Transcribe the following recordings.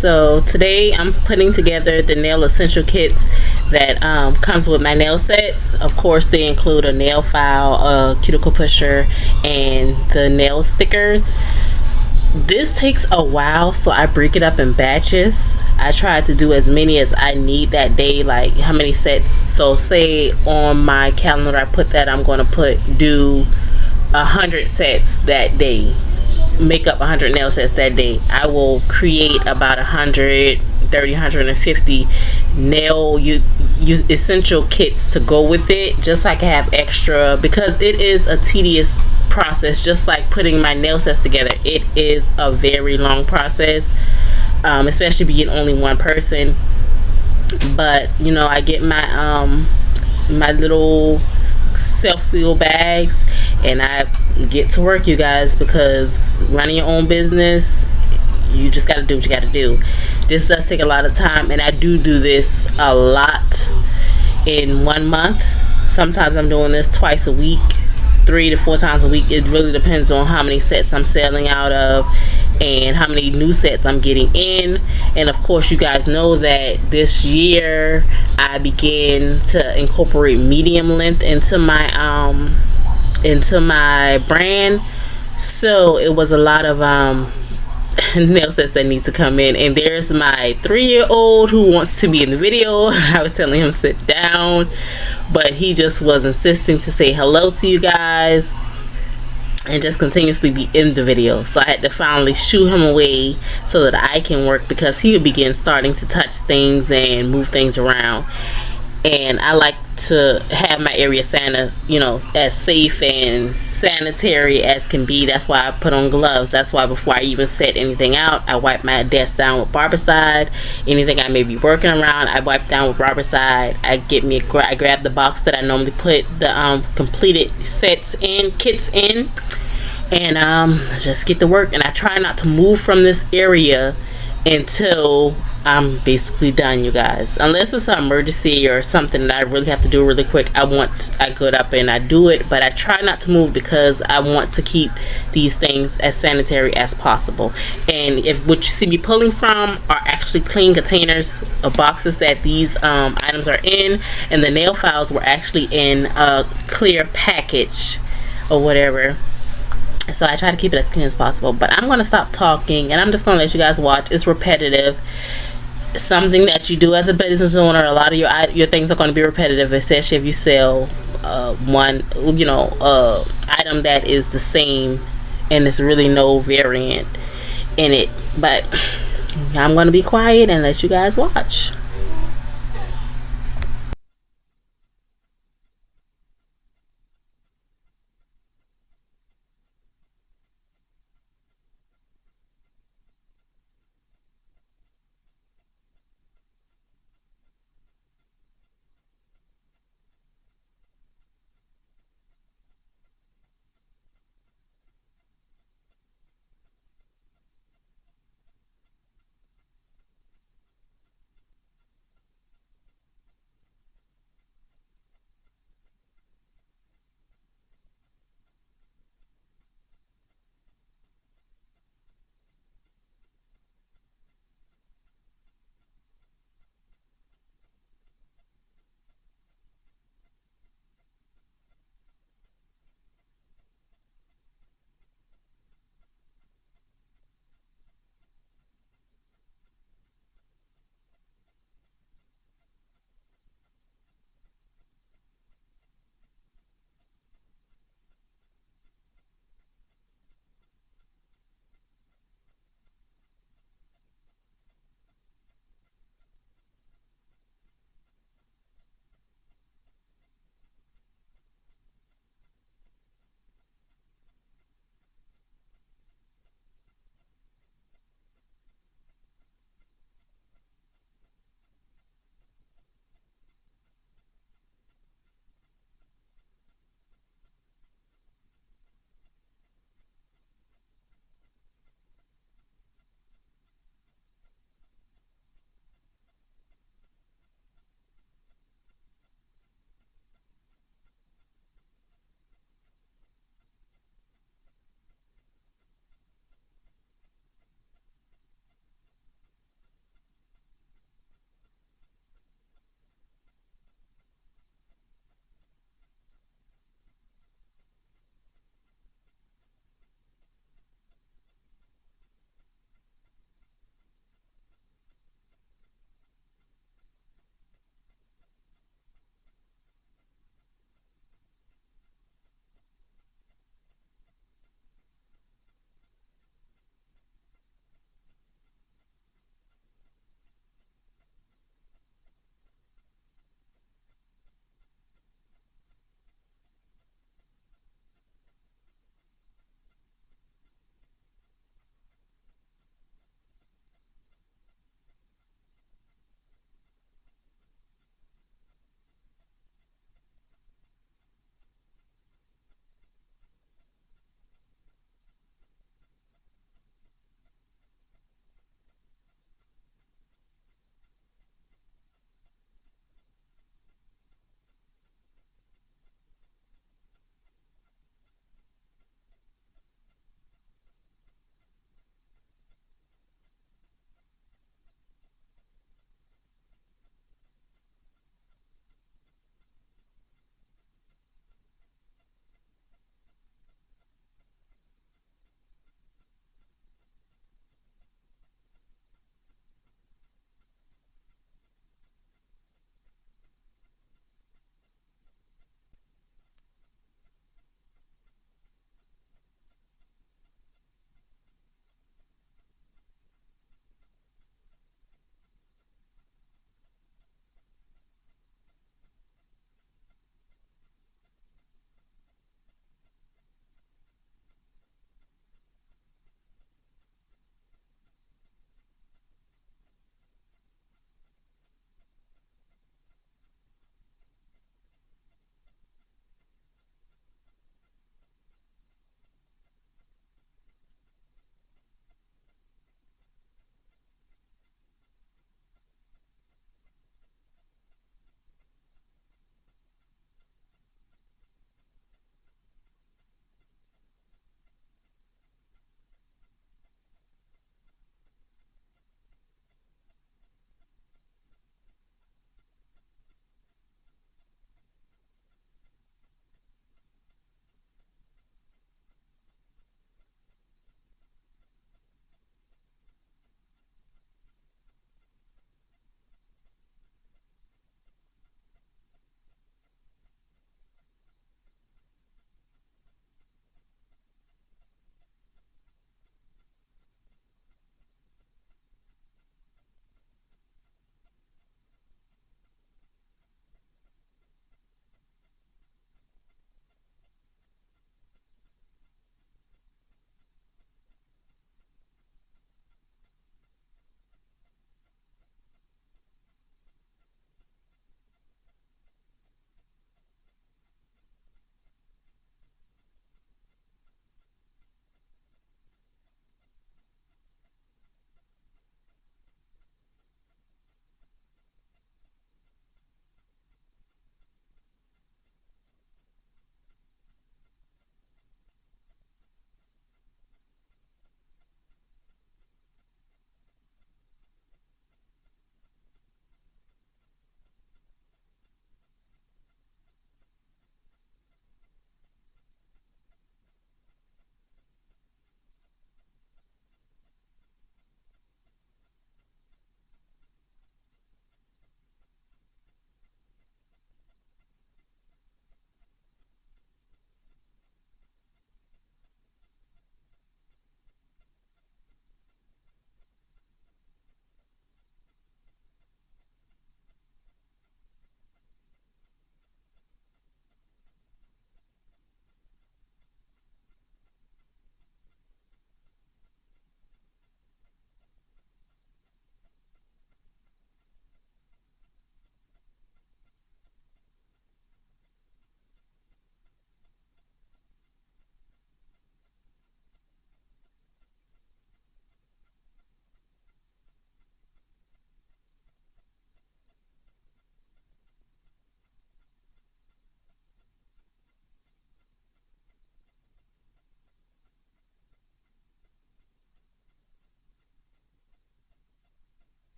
So today I'm putting together the nail essential kits that comes with my nail sets. Of course, they include a nail file, a cuticle pusher, and the nail stickers. This takes a while, so I break it up in batches. I try to do as many as I need that day, like how many sets. So say on my calendar I put that I'm going to put do 100 sets that day, make up 100 nail sets that day. I will create about 130, 150 nail use essential kits to go with it, just so I can have extra, because it is a tedious process, just like putting my nail sets together. It is a very long process, especially being only one person. But I get my little self seal bags, and I get to work, you guys, because running your own business, you just got to do what you got to do. This does take a lot of time, and I do this a lot in 1 month. Sometimes I'm doing this twice a week, 3 to 4 times a week. It really depends on how many sets I'm selling out of and how many new sets I'm getting in. And of course, you guys know that this year I began to incorporate medium length into my brand. So it was a lot of nail sets that need to come in. And there's my 3-year old who wants to be in the video. I was telling him to sit down, but he just was insisting to say hello to you guys and just continuously be in the video. So I had to finally shoo him away so that I can work, because he would begin starting to touch things and move things around. And I like to have my area as safe and sanitary as can be. That's why I put on gloves. That's why before I even set anything out, I wipe my desk down with Barbicide. Anything I may be working around, I wipe down with Barbicide. I grab the box that I normally put the completed kits in, and just get to work. And I try not to move from this area until I'm basically done, you guys. Unless it's an emergency or something that I really have to do really quick, I go up and I do it. But I try not to move, because I want to keep these things as sanitary as possible. And if what you see me pulling from are actually clean containers of boxes that these items are in, and the nail files were actually in a clear package or whatever. So I try to keep it as clean as possible. But I'm going to stop talking, and I'm just going to let you guys watch. It's repetitive. Something that you do as a business owner, a lot of your things are going to be repetitive, especially if you sell one item that is the same and there's really no variant in it. But I'm going to be quiet and let you guys watch.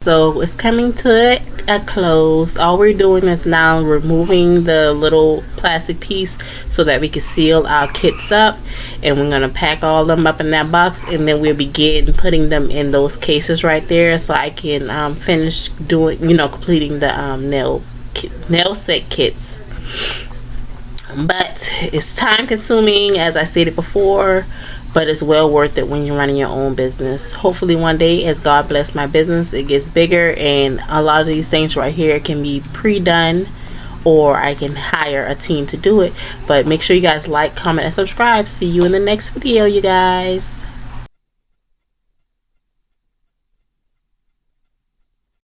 So it's coming to a close. All we're doing is now removing the little plastic piece so that we can seal our kits up, and we're gonna pack all of them up in that box, and then we'll begin putting them in those cases right there so I can finish doing, completing the nail set kits. But it's time consuming, as I stated before, but it's well worth it when you're running your own business. Hopefully one day, as God bless my business, it gets bigger and a lot of these things right here can be pre-done, or I can hire a team to do it. But make sure you guys like, comment, and subscribe. See you in the next video, you guys.